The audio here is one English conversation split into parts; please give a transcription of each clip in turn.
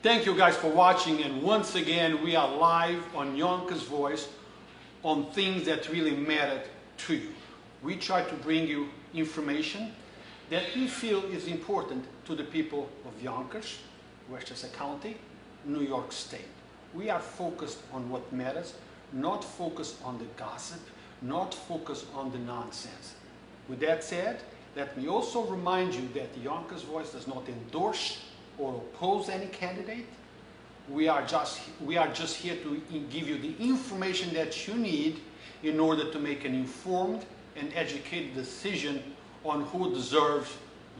Thank you guys for watching, and once again we are live on Yonkers Voice on things that really matter to you. We try to bring you information that we feel is important to the people of Yonkers, Westchester County, New York State. We are focused on what matters, not focused on the gossip, not focused on the nonsense. With that said, let me also remind you that the Yonkers Voice does not endorse or oppose any candidate. We are just here to give you the information that you need in order to make an informed and educated decision on who deserves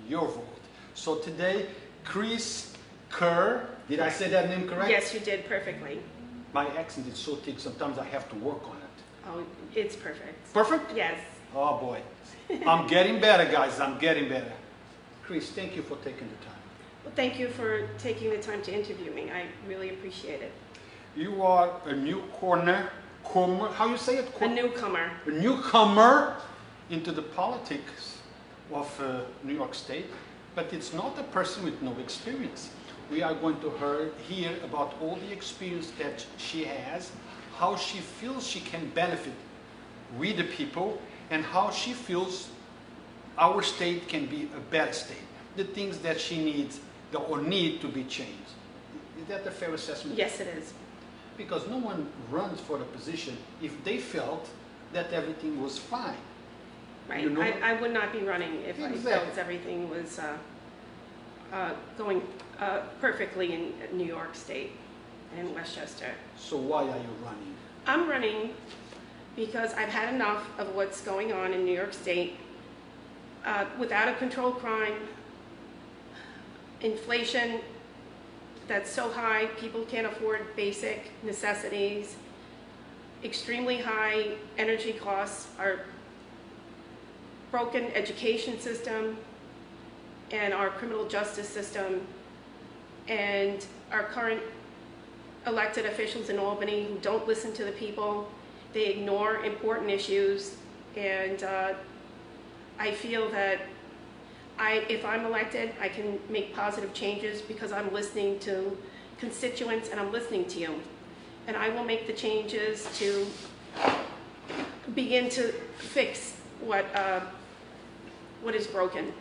your vote. So today, Khris Kerr, did I say that name correct? Yes, you did perfectly. My accent is so thick, sometimes I have to work on it. Oh, it's perfect. Perfect? Yes. Oh boy. I'm getting better, guys. I'm getting better. Khris, thank you for taking the time. Well, thank you for taking the time to interview me. I really appreciate it. You are a newcomer, how you say it? A newcomer. A newcomer into the politics of New York State, but it's not a person with no experience. We are going to hear about all the experience that she has, how she feels she can benefit with the people, and how she feels our state can be a better state. The things that she needs or need to be changed. Is that a fair assessment? Yes, it is. Because no one runs for the position if they felt that everything was fine. Right. You know? I would not be running if I felt everything was going perfectly in New York State and Westchester. So why are you running? I'm running because I've had enough of what's going on in New York State. Without a controlled crime, inflation that's so high people can't afford basic necessities, extremely high energy costs, our broken education system, and our criminal justice system, and our current elected officials in Albany who don't listen to the people. They ignore important issues, and I feel that if I'm elected, I can make positive changes because I'm listening to constituents and I'm listening to you. And I will make the changes to begin to fix what is broken.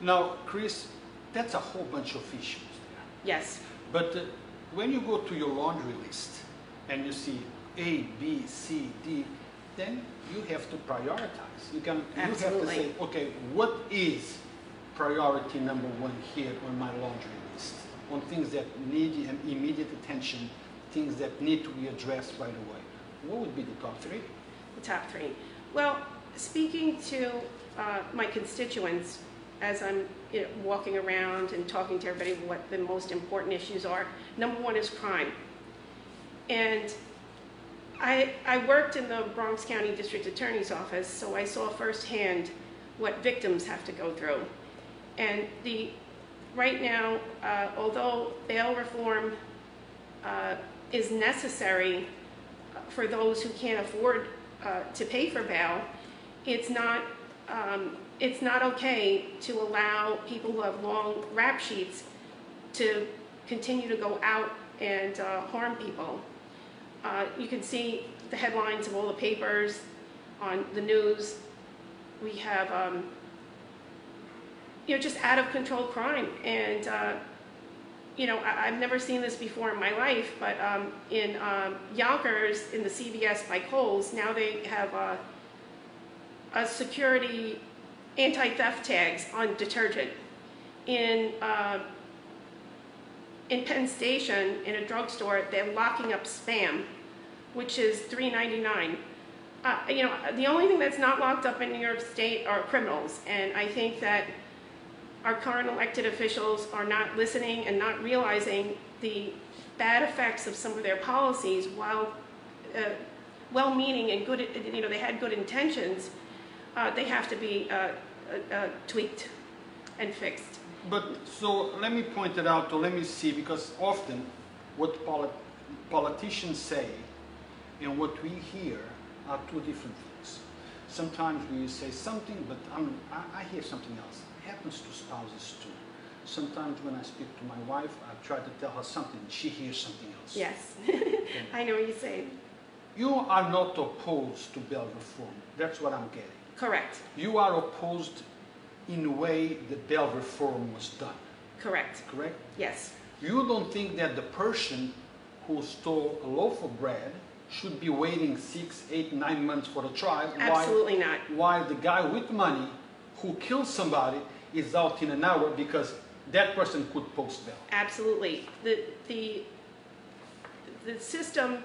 Now, Khris, that's a whole bunch of issues there. Yes. But when you go to your laundry list and you see A, B, C, D, then you have to prioritize. You have to say, okay, what is priority number one here on my laundry list? On things that need immediate attention, things that need to be addressed right away. What would be the top three? The top three. Well, speaking to my constituents, as I'm walking around and talking to everybody what the most important issues are, number one is crime. And I worked in the Bronx County District Attorney's Office, so I saw firsthand what victims have to go through. And right now, although bail reform is necessary for those who can't afford to pay for bail, it's not okay to allow people who have long rap sheets to continue to go out and harm people. You can see the headlines of all the papers on the news. We have just out of control crime, and I've never seen this before in my life, but in Yonkers, in the CVS by Kohl's, now they have a security anti-theft tags on detergent. In Penn Station, in a drugstore, they're locking up Spam, which is $3.99. The only thing that's not locked up in New York State are criminals, and I think that our current elected officials are not listening and not realizing the bad effects of some of their policies. While well-meaning and good, they had good intentions, they have to be tweaked and fixed. But so let me point it out, or let me see, because often what politicians say and what we hear are two different things. Sometimes we say something, but I hear something else. It happens to spouses too. Sometimes when I speak to my wife, I try to tell her something, she hears something else. Yes, I know what you're saying. You are not opposed to bail reform. That's what I'm getting. Correct, You are opposed in the way the bail reform was done. correct, Correct? yes, You don't think that the person who stole a loaf of bread should be waiting 6, 8, 9 months for a trial? absolutely not. While the guy with money who killed somebody is out in an hour because that person could post bail. Absolutely. The system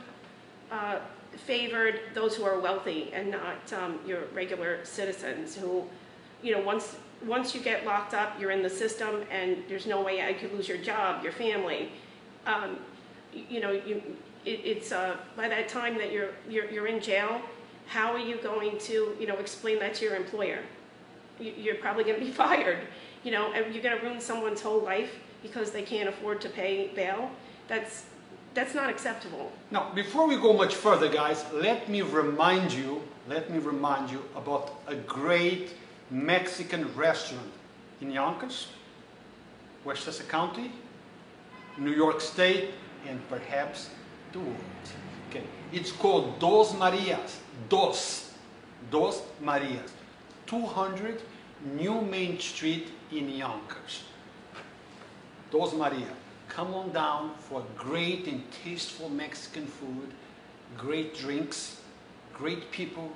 favored those who are wealthy and not your regular citizens who, you know, once you get locked up, you're in the system and there's no way you could lose your job, your family. You know, it's by that time that you're in jail, how are you going to, you know, explain that to your employer? You're probably going to be fired. You know, and you're going to ruin someone's whole life because they can't afford to pay bail. That's not acceptable. Now, before we go much further, guys, let me remind you about a great Mexican restaurant in Yonkers, Westchester County, New York State, and perhaps the world. Okay, it's called Dos Marias. Dos Marias. 200 New Main Street in Yonkers. Dos Maria. Come on down for great and tasteful Mexican food, great drinks, great people,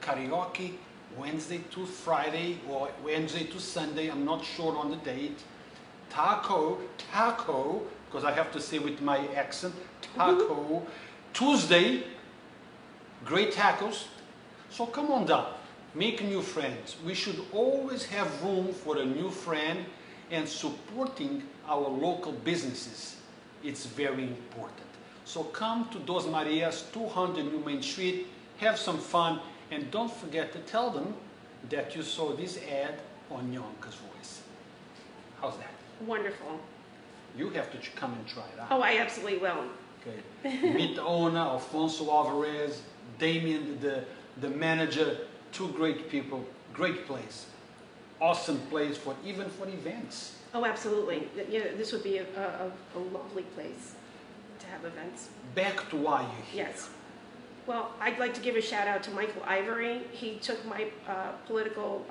karaoke, Wednesday to Friday or Wednesday to Sunday, I'm not sure on the date. Taco, because I have to say with my accent, taco. Tuesday, great tacos. So come on down. Make new friends. We should always have room for a new friend, and supporting our local businesses. It's very important. So come to Dos Marias, 200 New Main Street, have some fun, and don't forget to tell them that you saw this ad on Yonkers Voice. How's that? Wonderful. You have to come and try it out. Oh, I absolutely will. Okay. Meet the owner, Alfonso Alvarez, Damien, the manager. Two great people, great place, awesome place even for events. Oh, absolutely. Yeah, this would be a lovely place to have events. Back to why you're here. Yes. Well, I'd like to give a shout out to Michael Ivory. He took my political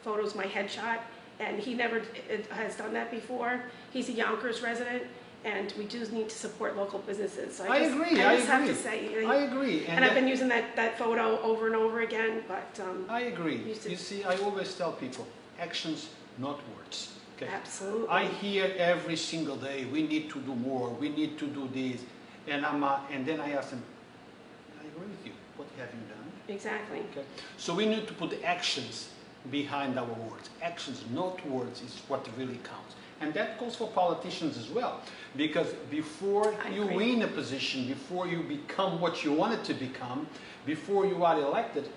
photos, my headshot, and he never has done that before. He's a Yonkers resident, and we do need to support local businesses. So I agree. I just have to say. I agree. And I've been using that photo over and over again, but... I agree. You see, I always tell people, actions, not words. Okay? Absolutely. I hear every single day, we need to do more, we need to do this. And then I ask them, I agree with you. What have you done? Exactly. Okay? So we need to put actions behind our words. Actions, not words, is what really counts. And that goes for politicians as well. Because before you win a position, before you become what you wanted to become, before you are elected,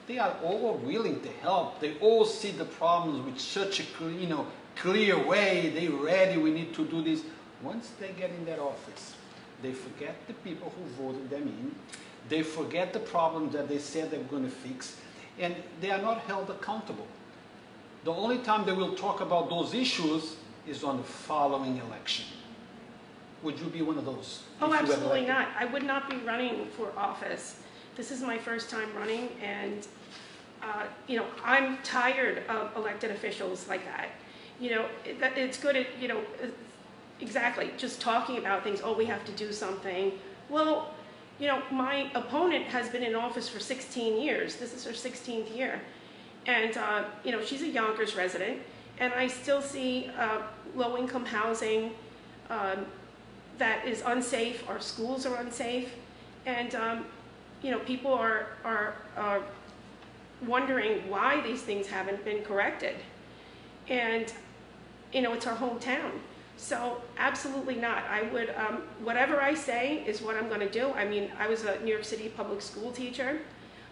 they are all willing to help. They all see the problems with such a clear way. They're ready, we need to do this. Once they get in that office, they forget the people who voted them in. They forget the problems that they said they were going to fix. And they are not held accountable. The only time they will talk about those issues is on the following election. Would you be one of those? Oh, absolutely not. I would not be running for office. This is my first time running, and I'm tired of elected officials like that. It's good at, exactly, just talking about things. Oh, we have to do something. Well, my opponent has been in office for 16 years. This is her 16th year. And, she's a Yonkers resident. And I still see low-income housing that is unsafe. Our schools are unsafe. And, people are wondering why these things haven't been corrected. And, it's our hometown. So absolutely not. I would, whatever I say is what I'm going to do. I mean, I was a New York City public school teacher.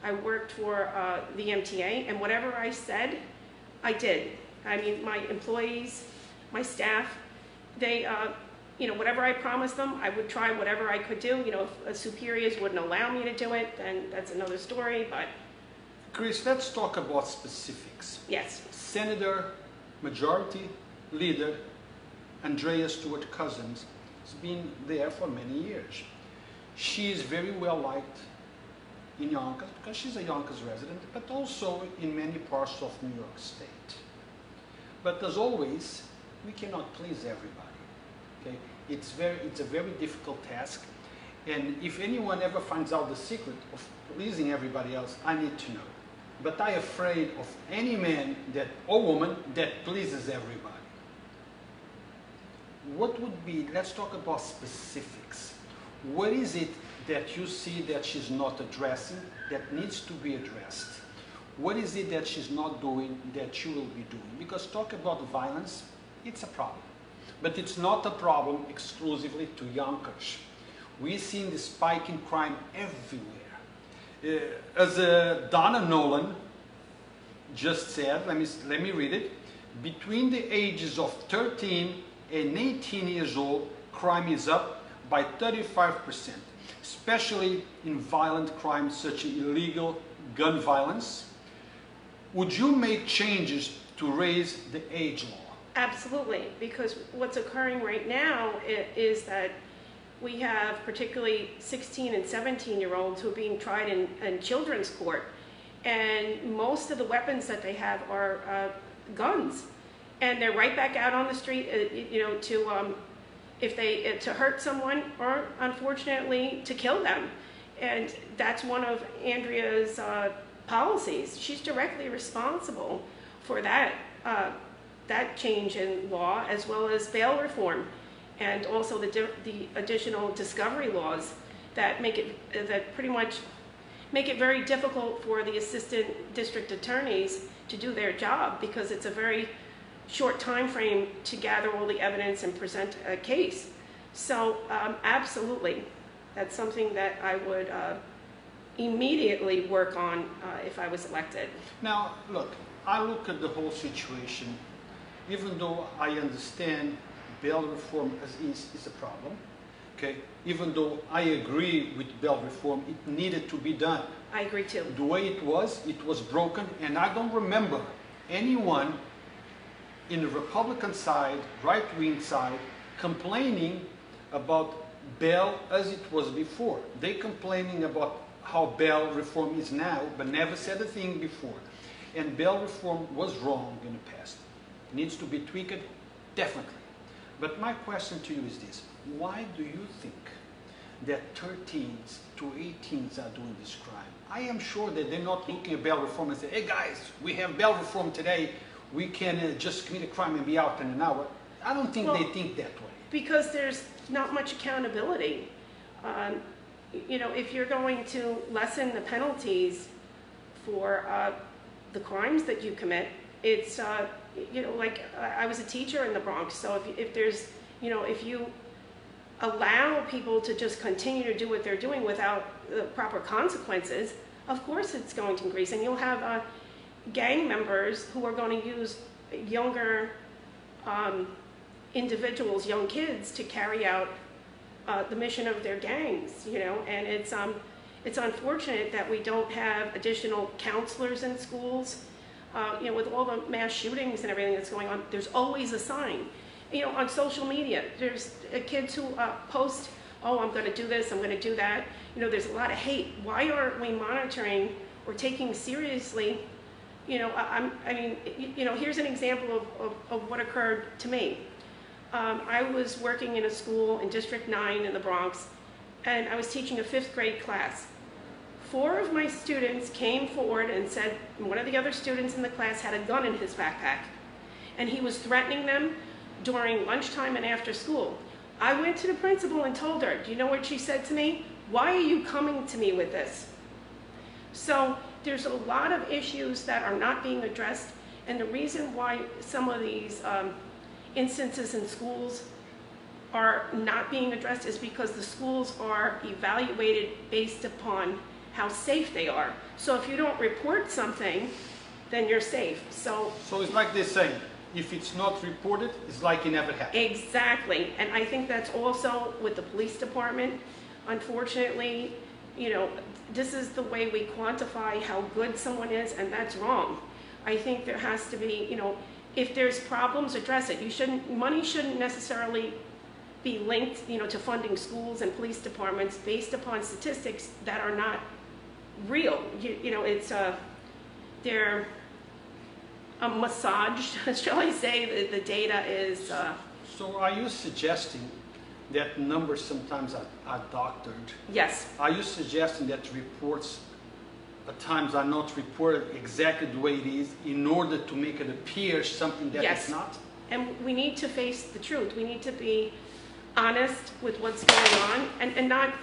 I worked for the MTA, and whatever I said, I did. I mean, my employees, my staff, they, whatever I promised them, I would try whatever I could do. If superiors wouldn't allow me to do it, then that's another story, but... Khris, let's talk about specifics. Yes. Senator, majority, leader, Andrea Stewart-Cousins, has been there for many years. She is very well liked in Yonkers because she's a Yonkers resident, but also in many parts of New York State. But as always, we cannot please everybody. Okay? It's a very difficult task, and if anyone ever finds out the secret of pleasing everybody else, I need to know. But I'm afraid of any man or woman that pleases everybody. What would be, let's talk about specifics. What is it that you see that she's not addressing, that needs to be addressed? What is it that she's not doing that you will be doing? Because talk about violence, it's a problem. But it's not a problem exclusively to Yonkers. We've seen the spike in crime everywhere. As Donna Nolan just said, let me read it. Between the ages of 13 and 18 years old, crime is up by 35%, especially in violent crimes such as illegal gun violence. Would you make changes to raise the age law? Absolutely, because what's occurring right now is that we have particularly 16 and 17-year-olds who are being tried in children's court, and most of the weapons that they have are guns, and they're right back out on the street, to hurt someone or, unfortunately, to kill them. And that's one of Andrea's policies. She's directly responsible for that change in law, as well as bail reform, and also the additional discovery laws that pretty much make it very difficult for the assistant district attorneys to do their job, because it's a very short time frame to gather all the evidence and present a case. So absolutely, that's something that I would immediately work on if I was elected. Now, look, I look at the whole situation, even though I understand bail reform is a problem, okay? Even though I agree with bail reform, it needed to be done. I agree too. The way it was broken, and I don't remember anyone in the Republican side, right-wing side, complaining about bail as it was before. They complaining about how bail reform is now, but never said a thing before. And bail reform was wrong in the past. It needs to be tweaked, definitely. But my question to you is this: why do you think that 13s to 18s are doing this crime? I am sure that they're not looking at bail reform and say, hey guys, we have bail reform today, we can just commit a crime and be out in an hour. I don't think they think that way. Because there's not much accountability. If you're going to lessen the penalties for the crimes that you commit, it's, like I was a teacher in the Bronx, so if you allow people to just continue to do what they're doing without the proper consequences, of course it's going to increase. And you'll have gang members who are going to use younger individuals, young kids, to carry out the mission of their gangs, and it's unfortunate that we don't have additional counselors in schools. With all the mass shootings and everything that's going on, there's always a sign. On social media, there's kids who post, oh, I'm going to do this, I'm going to do that. There's a lot of hate. Why aren't we monitoring or taking seriously? Here's an example of what occurred to me. I was working in a school in District 9 in the Bronx, and I was teaching a 5th grade class. 4 of my students came forward and said one of the other students in the class had a gun in his backpack, and he was threatening them during lunchtime and after school. I went to the principal and told her, do you know what she said to me? Why are you coming to me with this? So there's a lot of issues that are not being addressed, and the reason why some of these instances in schools are not being addressed is because the schools are evaluated based upon how safe they are. So if you don't report something, then you're safe. So it's like they say, if it's not reported, it's like it never happened. Exactly. And I think that's also with the police department. Unfortunately, this is the way we quantify how good someone is, and that's wrong. I think there has to be, if there's problems, address it. Money shouldn't necessarily be linked, to funding schools and police departments based upon statistics that are not real. They're massaged, shall I say? The data is. So, are you suggesting that numbers sometimes are doctored? Yes. Are you suggesting that reports at times are not reported exactly the way it is in order to make it appear something that Yes. it's not? And we need to face the truth. We need to be honest with what's going on and not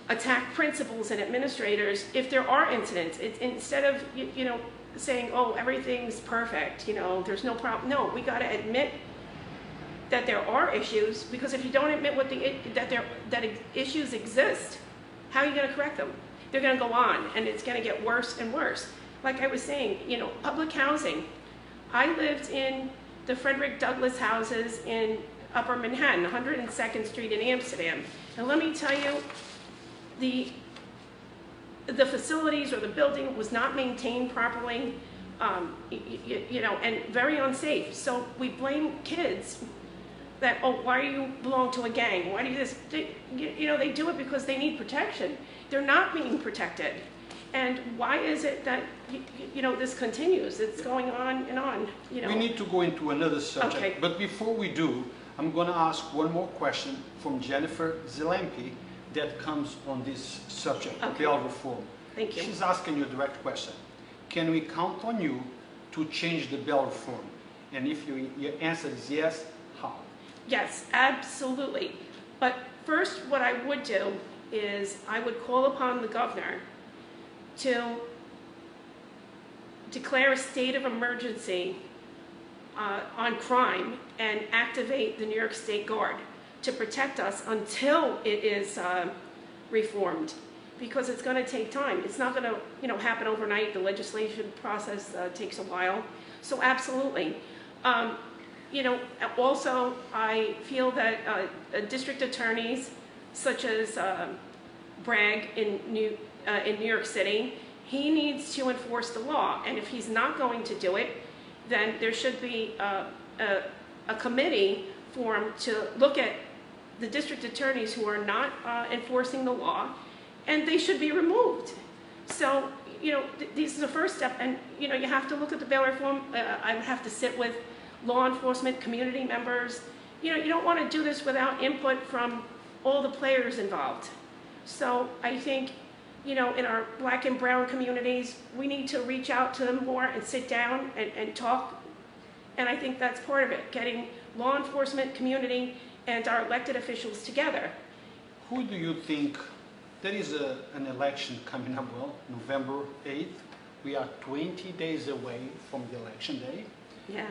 attack principals and administrators if there are incidents. Instead of, saying, oh, everything's perfect, there's no problem. No, we got to admit that there are issues, because if you don't admit that issues exist, how are you going to correct them? They're going to go on, and it's going to get worse and worse. Like I was saying, public housing. I lived in the Frederick Douglass houses in Upper Manhattan, 102nd Street in Amsterdam. And let me tell you, the facilities or the building was not maintained properly, and very unsafe. So we blame kids that, oh, why do you belong to a gang? Why do you this? They do it because they need protection. They're not being protected. And why is it that, this continues? It's going on and on, We need to go into another subject. Okay. But before we do, I'm going to ask one more question from Jennifer Zelempi that comes on this subject, Okay. bail reform. Thank you. She's asking you a direct question. Can we count on you to change the bail reform? And if your answer is yes, how? Yes, absolutely. But first, what I would do is I would call upon the governor to declare a state of emergency on crime and activate the New York State Guard to protect us until it is reformed, because it's going to take time. It's not going to happen overnight. The legislation process takes a while. So absolutely. Also, I feel that district attorneys such as Bragg in New York City, he needs to enforce the law. And if he's not going to do it, then there should be a committee formed to look at the district attorneys who are not enforcing the law, and they should be removed. So, this is the first step. And, you have to look at the bail reform. I would have to sit with law enforcement, community members. You don't want to do this without input from all the players involved. So I think, in our black and brown communities, we need to reach out to them more and sit down and talk. And I think that's part of it, getting law enforcement, community, and our elected officials together. Who do you think, there is an election coming up, November 8th. We are 20 days away from the election day. Yeah.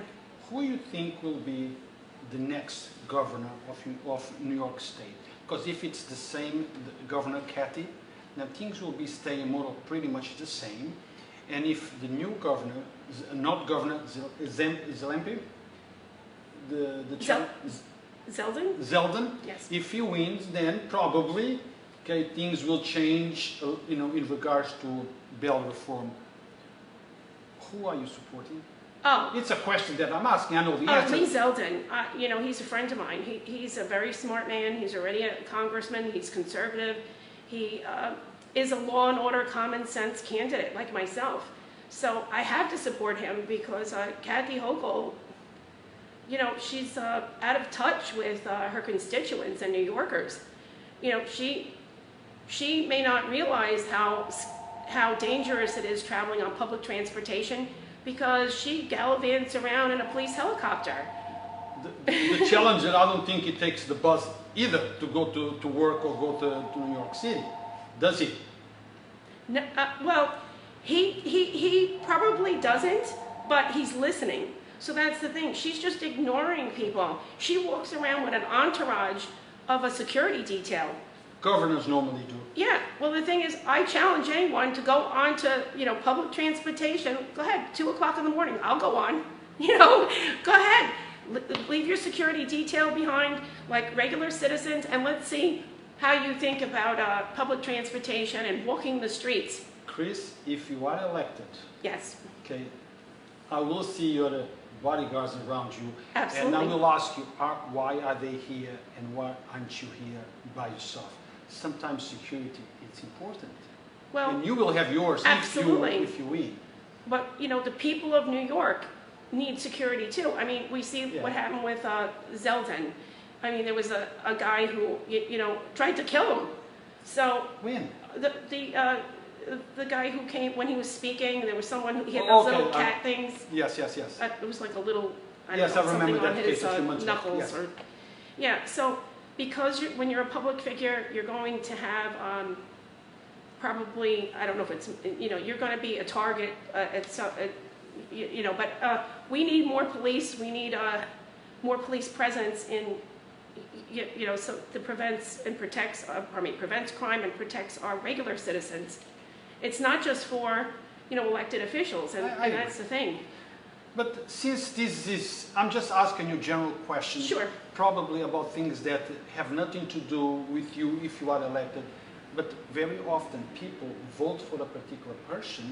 Who do you think will be the next governor of New York State? Because if it's the same, Governor Kathy, then things will be staying more pretty much the same. And if the new governor, not Governor Zelempi, Zeldin, Yes. if he wins, then probably things will change, in regards to bail reform. Who are you supporting? Oh. It's a question that I'm asking. I know the answer. Lee Zeldin, he's a friend of mine. He's a very smart man. He's already a congressman. He's conservative. He is a law and order, common sense candidate like myself. So I have to support him because Kathy Hochul, she's out of touch with her constituents and New Yorkers. She may not realize how dangerous it is traveling on public transportation, because she gallivants around in a police helicopter. The challenge, I don't think he takes the bus either to go to work or go to New York City, does he? No, well, he probably doesn't, but he's listening. So that's the thing. She's just ignoring people. She walks around with an entourage of a security detail. Governors normally do. Yeah, well, the thing is, I challenge anyone to go on to, public transportation. Go ahead, 2 o'clock in the morning, I'll go on. Go ahead. Leave your security detail behind like regular citizens, and let's see how you think about public transportation and walking the streets. Khris, if you are elected, yes, okay, I will see bodyguards around you. Absolutely. And I will ask you, why are they here and why aren't you here by yourself? Sometimes security, it's important. Well, and you will have yours absolutely. if you win. But, you know, the people of New York need security too. I mean, we see Yeah. what happened with Zeldin. I mean, there was a guy who, you know, tried to kill him. So When? The guy who came when he was speaking, there was someone who he had Oh, those okay. little cat things. Yes. It was like a little, I don't Yes, know, I remember something on that his case a few months back. knuckles. Yes. Or, yeah, so because when you're a public figure, you're going to have probably, I don't know if it's, you know, you're going to be a target you know, but we need more police. We need more police presence in, you know, so that prevents crime and protects our regular citizens. It's not just for, you know, elected officials, and that's the thing. But since this is, I'm just asking you general questions. Sure. Probably about things that have nothing to do with you if you are elected. But very often people vote for a particular person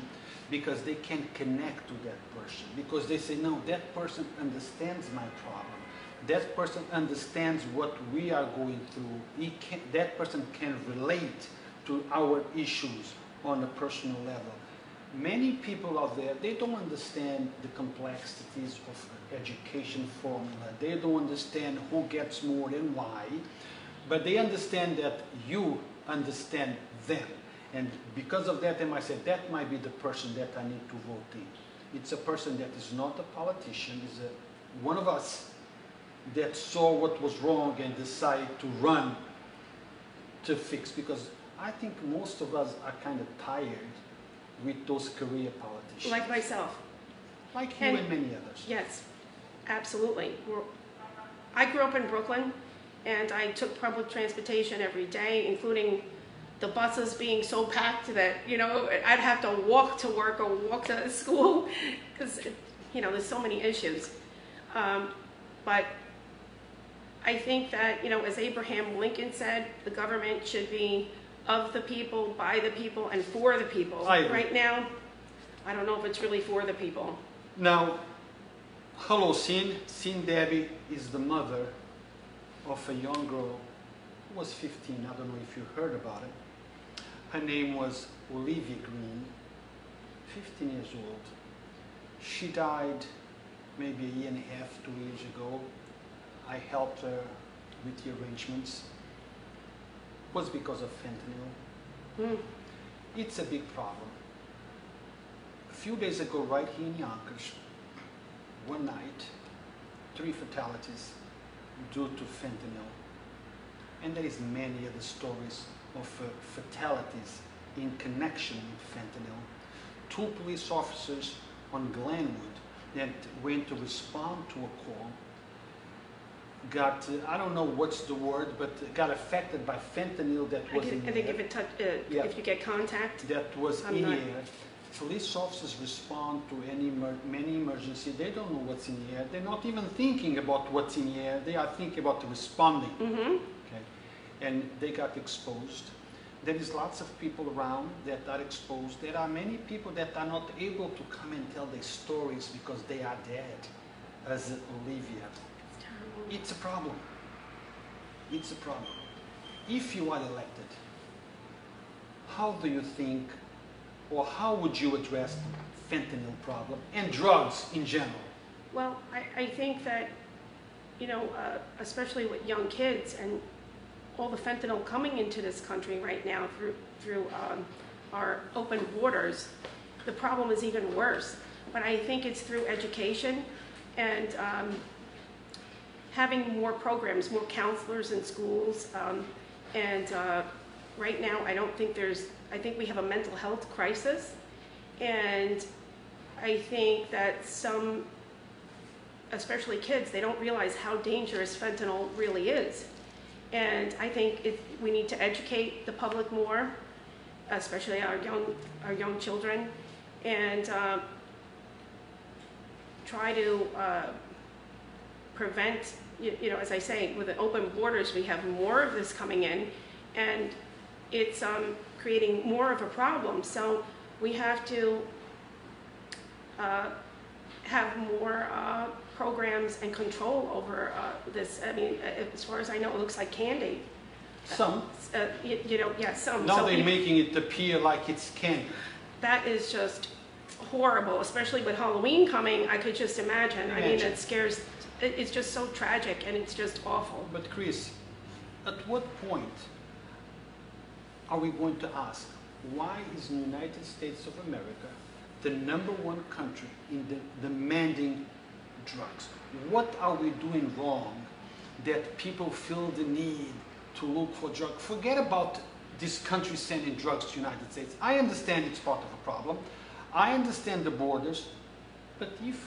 because they can connect to that person. Because they say, no, that person understands my problem. That person understands what we are going through. That person can relate to our issues on a personal level. Many people out there, they don't understand the complexities of education formula. They don't understand who gets more and why, but they understand that you understand them. And because of that, they might say, that might be the person that I need to vote in. It's a person that is not a politician, is one of us that saw what was wrong and decided to run to fix. Because I think most of us are kind of tired with those career politicians. Like myself. Like you and many others. Yes, absolutely. I grew up in Brooklyn, and I took public transportation every day, including the buses being so packed that, you know, I'd have to walk to work or walk to school because, you know, there's so many issues. But I think that, you know, as Abraham Lincoln said, the government should be of the people, by the people, and for the people. Right now, I don't know if it's really for the people. Now, hello, Sin. Sin Debbie is the mother of a young girl who was 15. I don't know if you heard about it. Her name was Olivia Green, 15 years old. She died maybe a year and a half, 2 years ago. I helped her with the arrangements. It was because of fentanyl. It's a big problem. A few days ago, right here in Yonkers, one night, 3 fatalities due to fentanyl. And there is many other stories of fatalities in connection with fentanyl. 2 police officers on Glenwood that went to respond to a call got, I don't know what's the word, but got affected by fentanyl that was in the air. I think if you get contact. That was in the air. Police officers respond to many emergency. They don't know what's in the air. They're not even thinking about what's in the air. They are thinking about responding. Okay, and they got exposed. There is lots of people around that are exposed. There are many people that are not able to come and tell their stories because they are dead, as Olivia. It's a problem. It's a problem. If you are elected, how do you think, or how would you address the fentanyl problem and drugs in general? Well, I think that, you know, especially with young kids and all the fentanyl coming into this country right now through our open borders, the problem is even worse. But I think it's through education and having more programs, more counselors in schools, and right now I think we have a mental health crisis, and I think that some, especially kids, they don't realize how dangerous fentanyl really is. And I think we need to educate the public more, especially our young children, and try to prevent, you know, as I say, with the open borders, we have more of this coming in, and it's creating more of a problem. So we have to have more programs and control over this. I mean, as far as I know, it looks like candy. Some. You know, yeah, some. Now So they're making it appear like it's candy. that is just horrible, especially with Halloween coming. I could just imagine. I mean, it scares. It's just so tragic, and it's just awful. But Chris, at what point are we going to ask, why is the United States of America the #1 country in demanding drugs? What are we doing wrong that people feel the need to look for drugs? Forget about this country sending drugs to the United States. I understand it's part of a problem. I understand the borders. But if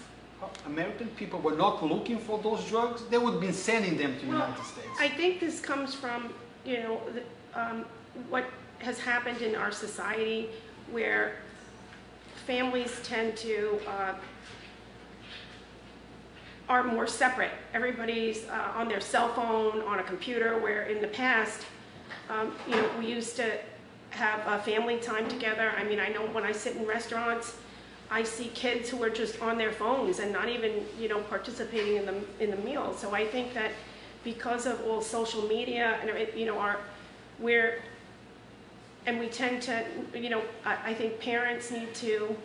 American people were not looking for those drugs, they would have been sending them to the United States. I think this comes from, you know, what has happened in our society, where families tend to are more separate. Everybody's on their cell phone, on a computer, where in the past, you know, we used to have family time together. I mean, I know when I sit in restaurants, I see kids who are just on their phones and not even, you know, participating in the meal. So I think that because of all social media and, you know, we tend to, you know, I think parents need to,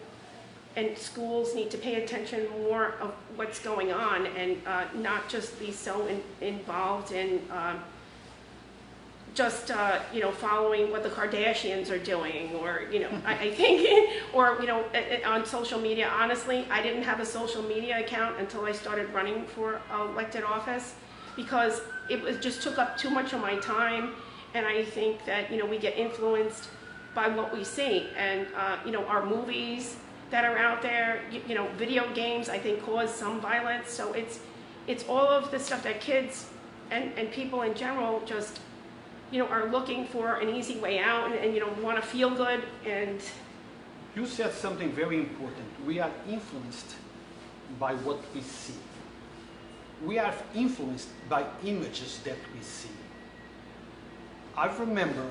and schools need to pay attention more of what's going on, and not just be so involved in just, you know, following what the Kardashians are doing, or, you know, I think, or, you know, on social media. Honestly, I didn't have a social media account until I started running for elected office, because it just took up too much of my time. And I think that, you know, we get influenced by what we see, and, you know, our movies that are out there, you know, video games, I think, cause some violence. So it's all of the stuff that kids and people in general just, you know, are looking for an easy way out, and you know, want to feel good. And you said something very important. We are influenced by what we see. We are influenced by images that we see. I remember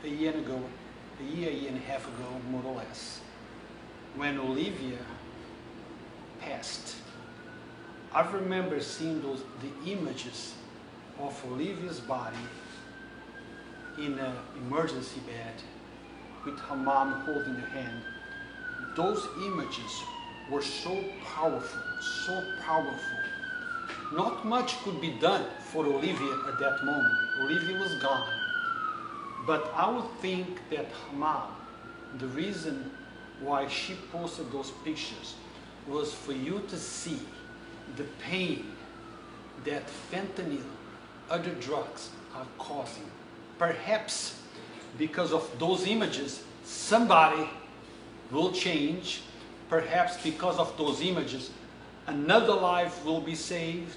a year and a half ago, more or less, when Olivia passed. I remember seeing the images of Olivia's body in an emergency bed with her mom holding her hand. Those images were so powerful, so powerful. Not much could be done for Olivia at that moment. Olivia was gone. But I would think that her mom, the reason why she posted those pictures was for you to see the pain that fentanyl, other drugs are causing. Perhaps because of those images, somebody will change. Perhaps because of those images, another life will be saved.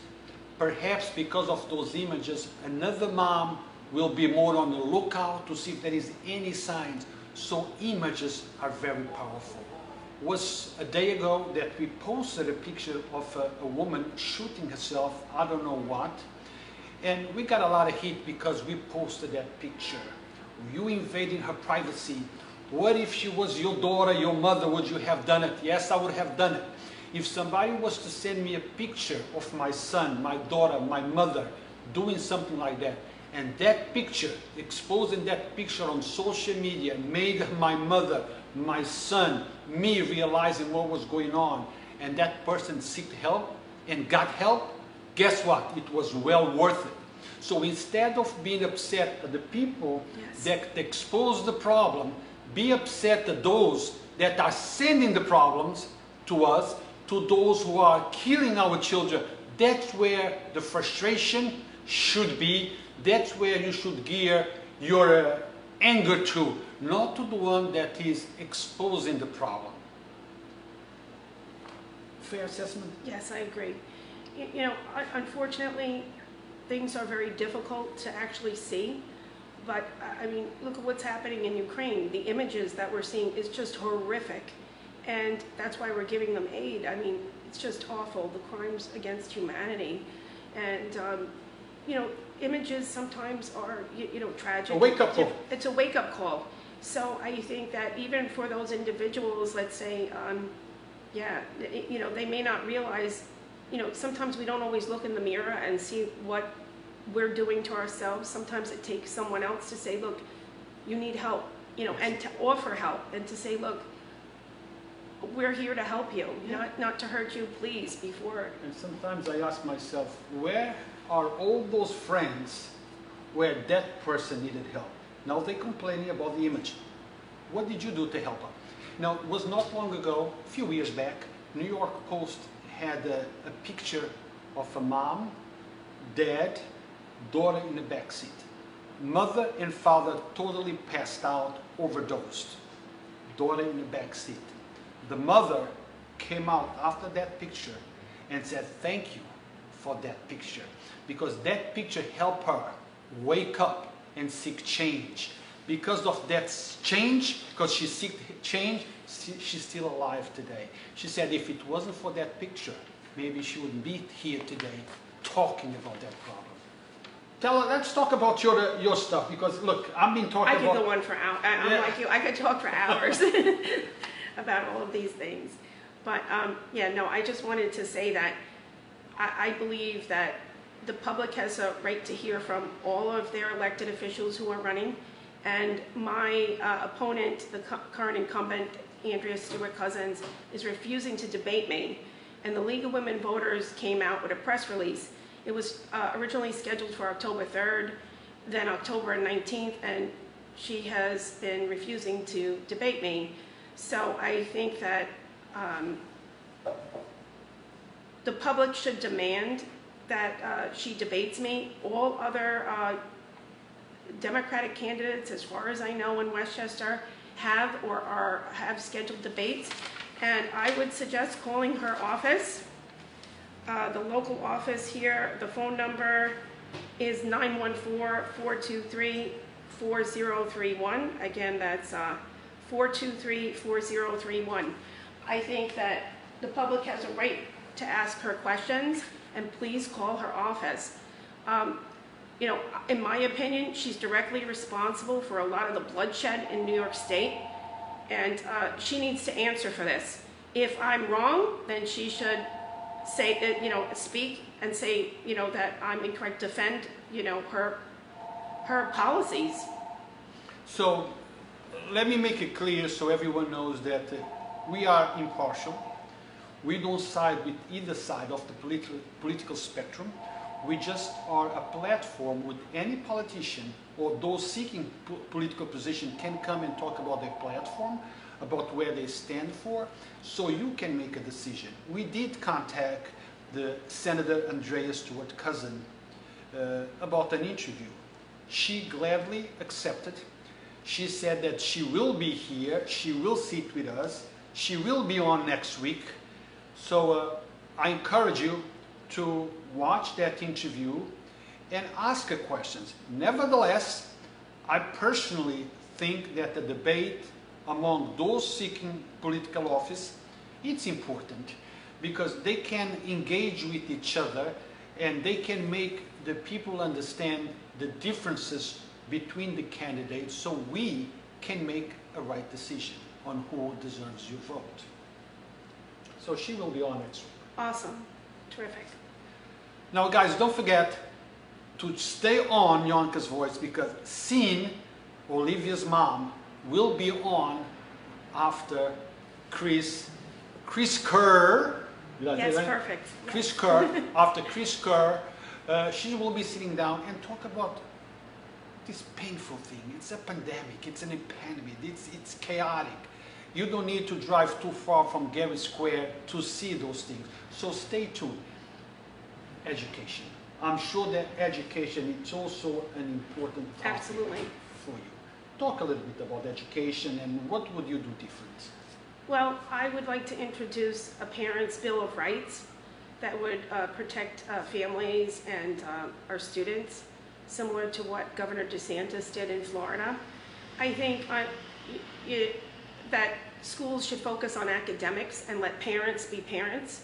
Perhaps because of those images, another mom will be more on the lookout to see if there is any signs. So images are very powerful. It was a day ago that we posted a picture of a woman shooting herself, I don't know what. And we got a lot of heat because we posted that picture. You invading her privacy. What if she was your daughter, your mother? Would you have done it? Yes, I would have done it. If somebody was to send me a picture of my son, my daughter, my mother doing something like that, and that picture, exposing that picture on social media, made my mother, my son, me realizing what was going on, and that person sought help and got help, guess what? It was well worth it. So instead of being upset at the people that expose the problem, be upset at those that are sending the problems to us, to those who are killing our children. That's where the frustration should be. That's where you should gear your anger to, not to the one that is exposing the problem. Fair assessment? yes, I agree. You know, unfortunately, things are very difficult to actually see. But, I mean, look at what's happening in Ukraine. The images that we're seeing is just horrific. And that's why we're giving them aid. I mean, it's just awful, the crimes against humanity. And, you know, images sometimes are, you know, tragic. A wake-up call. It's a wake-up call. So I think that even for those individuals, let's say, Yeah, you know, they may not realize, you know, sometimes we don't always look in the mirror and see what we're doing to ourselves. Sometimes it takes someone else to say, look, you need help, you know, and to offer help and to say, look, we're here to help you, not to hurt you, please, before. And sometimes I ask myself, where are all those friends where that person needed help? Now they're complaining about the image. What did you do to help them? Now, it was not long ago, a few years back, New York Post had a picture of a mom, dad, daughter in the back seat. Mother and father totally passed out, overdosed. Daughter in the back seat. The mother came out after that picture and said, thank you for that picture, because that picture helped her wake up and seek change. Because of that change, because she seek change, she's still alive today. She said if it wasn't for that picture, maybe she wouldn't be here today talking about that problem. Let's talk about your stuff, because look, I've been talking about... I could go on for hours. I'm like you, I could talk for hours about all of these things. But yeah, no, I just wanted to say that I believe that the public has a right to hear from all of their elected officials who are running. And my opponent, the current incumbent, Andrea Stewart-Cousins, is refusing to debate me. And the League of Women Voters came out with a press release. It was originally scheduled for October 3rd, then October 19th, and she has been refusing to debate me. So I think that the public should demand that she debates me. All other Democratic candidates, as far as I know, in Westchester have or have scheduled debates, and I would suggest calling her office. The local office here, the phone number is 914-423-4031. Again, that's 423-4031. I think that the public has a right to ask her questions, and please call her office. You know, in my opinion, she's directly responsible for a lot of the bloodshed in New York State, and she needs to answer for this. If I'm wrong, then she should say, you know, speak and say, you know, that I'm incorrect, defend, you know, her policies. So let me make it clear so everyone knows that we are impartial. We don't side with either side of the political spectrum. We just are a platform with any politician or those seeking political position can come and talk about their platform, about where they stand for, so you can make a decision. We did contact the Senator Andrea Stewart-Cousins about an interview. She gladly accepted. She said that she will be here, she will sit with us, she will be on next week. So I encourage you to watch that interview and ask her questions. Nevertheless, I personally think that the debate among those seeking political office, it's important because they can engage with each other and they can make the people understand the differences between the candidates so we can make a right decision on who deserves your vote. So she will be on next week. Awesome. Terrific. Now guys, don't forget to stay on Yonkers Voice because Sean, Olivia's mom, will be on after Khris Kerr. Yes, perfect. Khris Kerr. After Khris Kerr, she will be sitting down and talk about this painful thing. It's a pandemic. It's an epidemic. It's chaotic. You don't need to drive too far from Gary Square to see those things. So stay tuned. Education. I'm sure that education is also an important topic for you. Talk a little bit about education and what would you do different? Well, I would like to introduce a Parents' Bill of Rights that would protect families and our students, similar to what Governor DeSantis did in Florida. I think that schools should focus on academics and let parents be parents.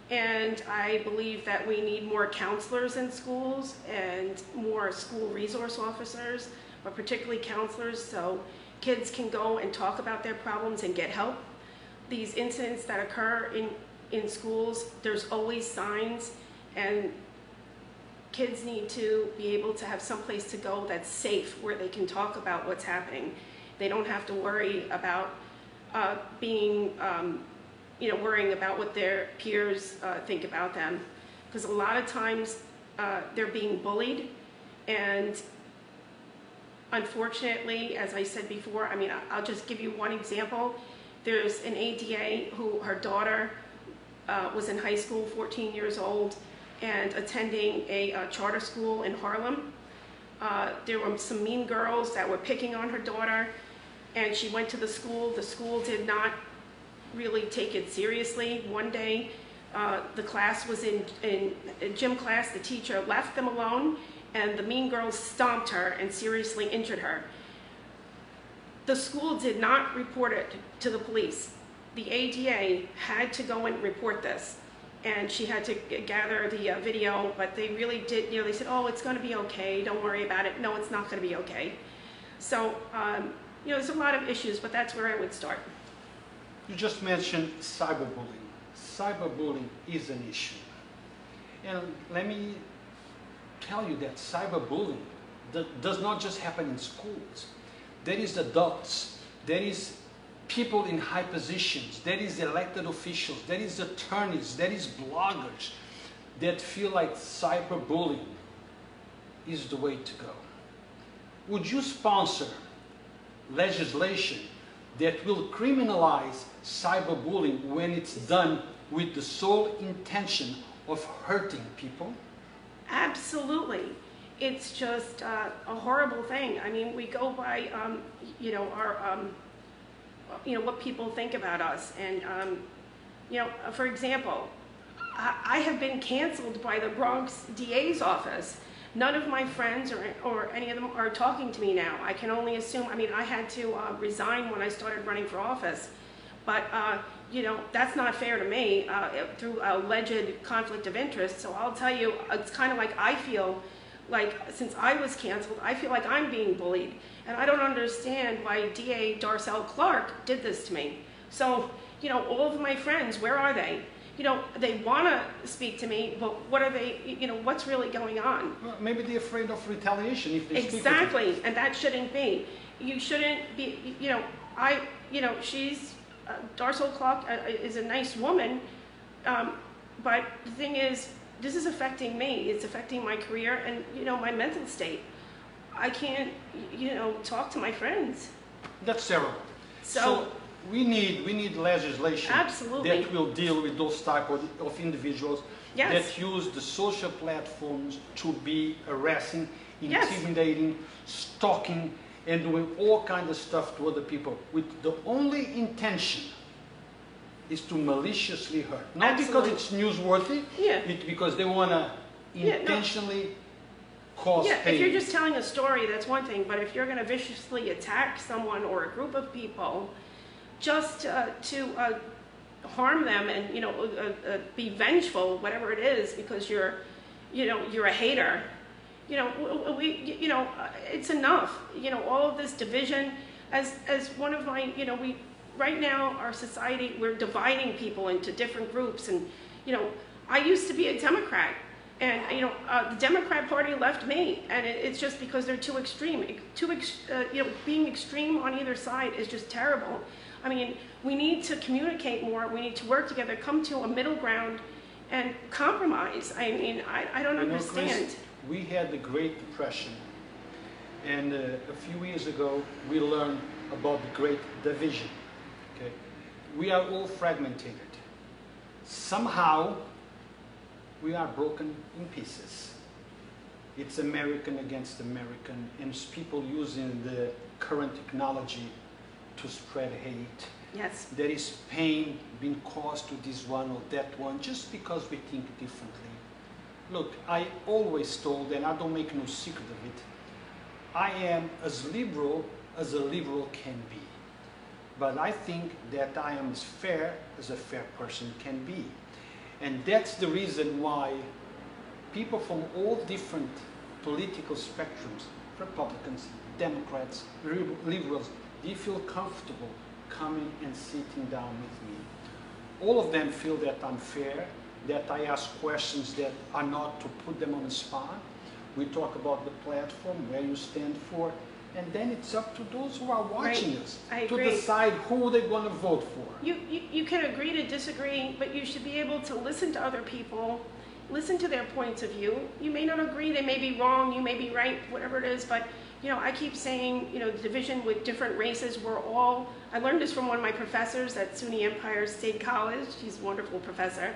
And I believe that we need more counselors in schools and more school resource officers, but particularly counselors, so kids can go and talk about their problems and get help. these incidents that occur in schools, there's always signs, and kids need to be able to have someplace to go that's safe, where they can talk about what's happening. They don't have to worry about worrying about what their peers think about them. Because a lot of times they're being bullied, and unfortunately, as I said before, I mean, I'll just give you one example. There's an ADA who, her daughter was in high school, 14 years old, and attending a charter school in Harlem. There were some mean girls that were picking on her daughter, and she went to the school. The school did not really take it seriously. One day, the class was in gym class. The teacher left them alone, and the mean girls stomped her and seriously injured her. The school did not report it to the police. The ADA had to go and report this, and she had to gather the video, but they really did, they said, oh, it's going to be okay, don't worry about it. No, it's not going to be okay. So, there's a lot of issues, but that's where I would start. You just mentioned cyberbullying. Cyberbullying is an issue. And let me tell you that cyberbullying does not just happen in schools. There is adults, there is people in high positions, there is elected officials, there is attorneys, there is bloggers that feel like cyberbullying is the way to go. Would you sponsor legislation that will criminalize cyberbullying when it's done with the sole intention of hurting people? Absolutely. It's just a horrible thing. I mean, we go by, what people think about us. And, for example, I have been canceled by the Bronx DA's office. None of my friends or any of them are talking to me now. I can only assume, I had to resign when I started running for office. But, that's not fair to me through alleged conflict of interest. So I'll tell you, it's kind of like I feel like, since I was canceled, I feel like I'm being bullied. And I don't understand why DA Darcel Clark did this to me. So, all of my friends, where are they? They want to speak to me, but what are they, what's really going on? Well, maybe they're afraid of retaliation if they speak to you. Exactly, and that shouldn't be. You shouldn't be, she's, Darcel Clark is a nice woman, but the thing is, this is affecting me. It's affecting my career and, my mental state. I can't, talk to my friends. That's terrible. So we need legislation absolutely that will deal with those type of individuals yes. that use the social platforms to be harassing, yes. intimidating, stalking, and doing all kinds of stuff to other people with the only intention is to maliciously hurt. Not absolutely. because it's newsworthy, yeah. it's because they want to intentionally cause pain. If you're just telling a story, that's one thing, but if you're going to viciously attack someone or a group of people just to harm them and be vengeful, whatever it is, because you're a hater, it's enough. All of this division, as one of my, we right now our society, we're dividing people into different groups, and I used to be a Democrat. And, the Democrat Party left me, and it's just because they're too extreme. Being extreme on either side is just terrible. I mean, we need to communicate more. We need to work together, come to a middle ground, and compromise. I mean, I don't understand. Chris, we had the Great Depression, and a few years ago, we learned about the Great Division. Okay, we are all fragmented. Somehow, we are broken in pieces. It's American against American, and it's people using the current technology to spread hate. Yes. There is pain being caused to this one or that one just because we think differently. Look, I always told, and I don't make no secret of it, I am as liberal as a liberal can be. But I think that I am as fair as a fair person can be. And that's the reason why people from all different political spectrums, Republicans, Democrats, liberals, they feel comfortable coming and sitting down with me. All of them feel that I'm fair, that I ask questions that are not to put them on the spot. We talk about the platform, where you stand for, and then it's up to those who are watching us to decide who they're going to vote for. You can agree to disagree, but you should be able to listen to other people, listen to their points of view. You may not agree, they may be wrong, you may be right, whatever it is, but you know, I keep saying, you know, the division with different races, we're all, I learned this from one of my professors at SUNY Empire State College, she's a wonderful professor,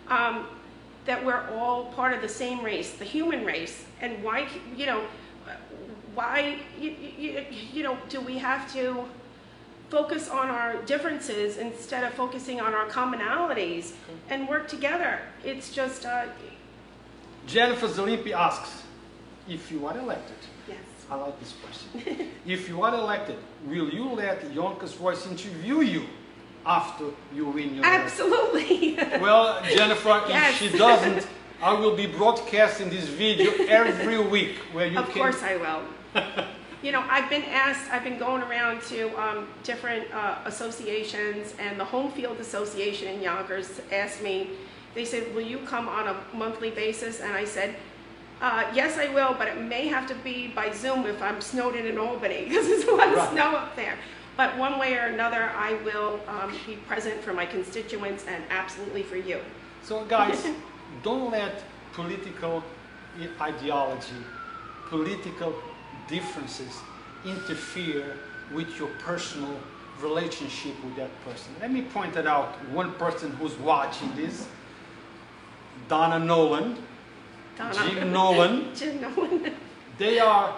that we're all part of the same race, the human race, and why, you know, why, you know, do we have to focus on our differences instead of focusing on our commonalities and work together? It's just... Jennifer Zalimpi asks, if you are elected, yes. I like this question, if you are elected, will you let Yonkers Voice interview you after you win your election? Absolutely. Well, Jennifer, yes. if she doesn't, I will be broadcasting this video every week where you Of course I will. You know, I've been asked, I've been going around to different associations, and the Home Field Association in Yonkers asked me, they said, will you come on a monthly basis? And I said, yes, I will, but it may have to be by Zoom if I'm snowed in Albany, because there's a lot of snow up there. But one way or another, I will be present for my constituents and absolutely for you. So guys, don't let political ideology, political differences interfere with your personal relationship with that person. Let me point it out. One person who's watching this, Donna Nolan, Jim Nolan, they are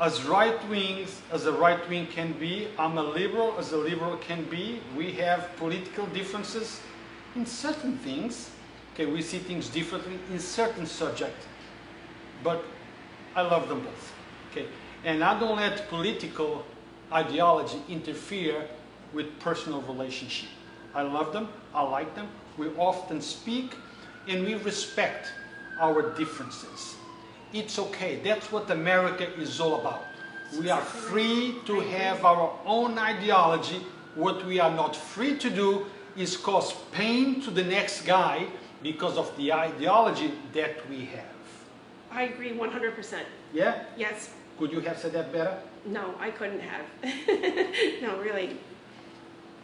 as right-wing as a right-wing can be. I'm a liberal as a liberal can be. We have political differences in certain things. Okay, we see things differently in certain subjects, but I love them both. Okay, and I don't let political ideology interfere with personal relationship. I love them, I like them, we often speak, and we respect our differences. It's okay, that's what America is all about. We are free to have our own ideology. What we are not free to do is cause pain to the next guy because of the ideology that we have. I agree 100%. Yeah? Yes. Could you have said that better? No, I couldn't have. No, really.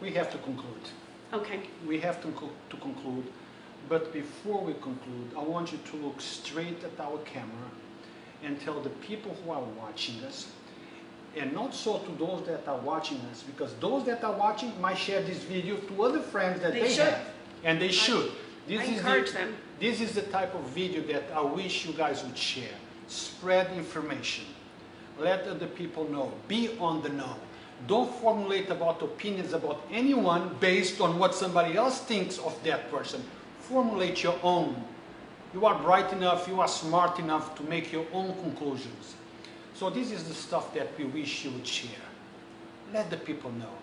We have to conclude. Okay. We have to conclude. But before we conclude, I want you to look straight at our camera and tell the people who are watching us, and not so to those that are watching us, because those that are watching might share this video to other friends that they have. And they should. I encourage them. This is the type of video that I wish you guys would share. Spread information. Let other people know. Be on the know. Don't formulate opinions about anyone based on what somebody else thinks of that person. Formulate your own. You are bright enough, you are smart enough to make your own conclusions. So this is the stuff that we wish you would share. Let the people know.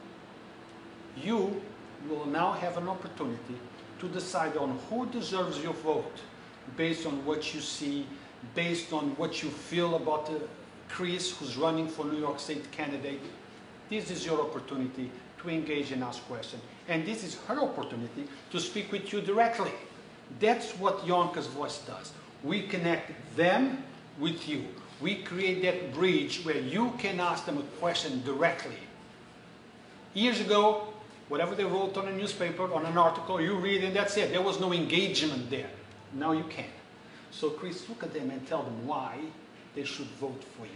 You will now have an opportunity to decide on who deserves your vote based on what you see, based on what you feel about Khris, who's running for New York State candidate. This is your opportunity to engage and ask questions. And this is her opportunity to speak with you directly. That's what Yonkers Voice does. We connect them with you. We create that bridge where you can ask them a question directly. Years ago, whatever they wrote on a newspaper, on an article, you read and that's it. There was no engagement there. Now you can. So Khris, look at them and tell them why they should vote for you.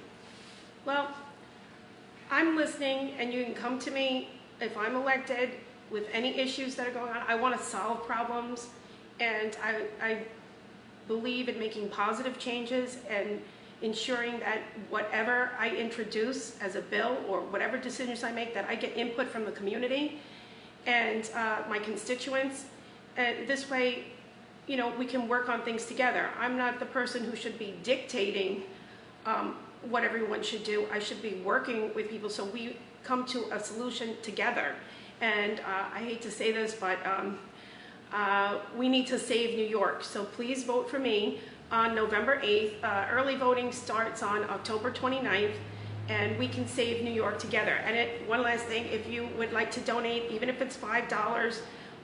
Well, I'm listening, and you can come to me if I'm elected with any issues that are going on. I want to solve problems, and I believe in making positive changes and ensuring that whatever I introduce as a bill or whatever decisions I make, that I get input from the community and my constituents. And this way, you know, we can work on things together. I'm not the person who should be dictating what everyone should do. I should be working with people so we come to a solution together. And I hate to say this, but we need to save New York. So please vote for me on November 8th. Early voting starts on October 29th. and we can save New York together. And one last thing, if you would like to donate, even if it's $5,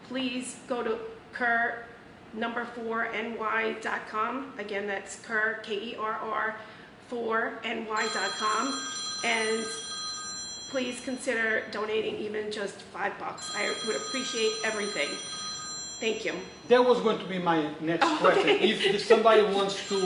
please go to Kerr4ny.com. Again, that's Kerr, Kerr, 4ny.com. And please consider donating even just $5. I would appreciate everything. Thank you. That was going to be my next question. If somebody wants to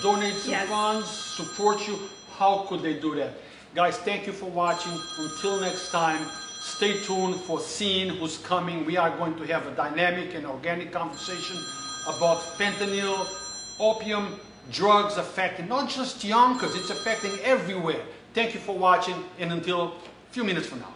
donate some funds, support you, how could they do that? Guys, thank you for watching. Until next time, stay tuned for seeing who's coming. We are going to have a dynamic and organic conversation about fentanyl, opium, drugs affecting not just Yonkers, it's affecting everywhere. Thank you for watching, and until a few minutes from now.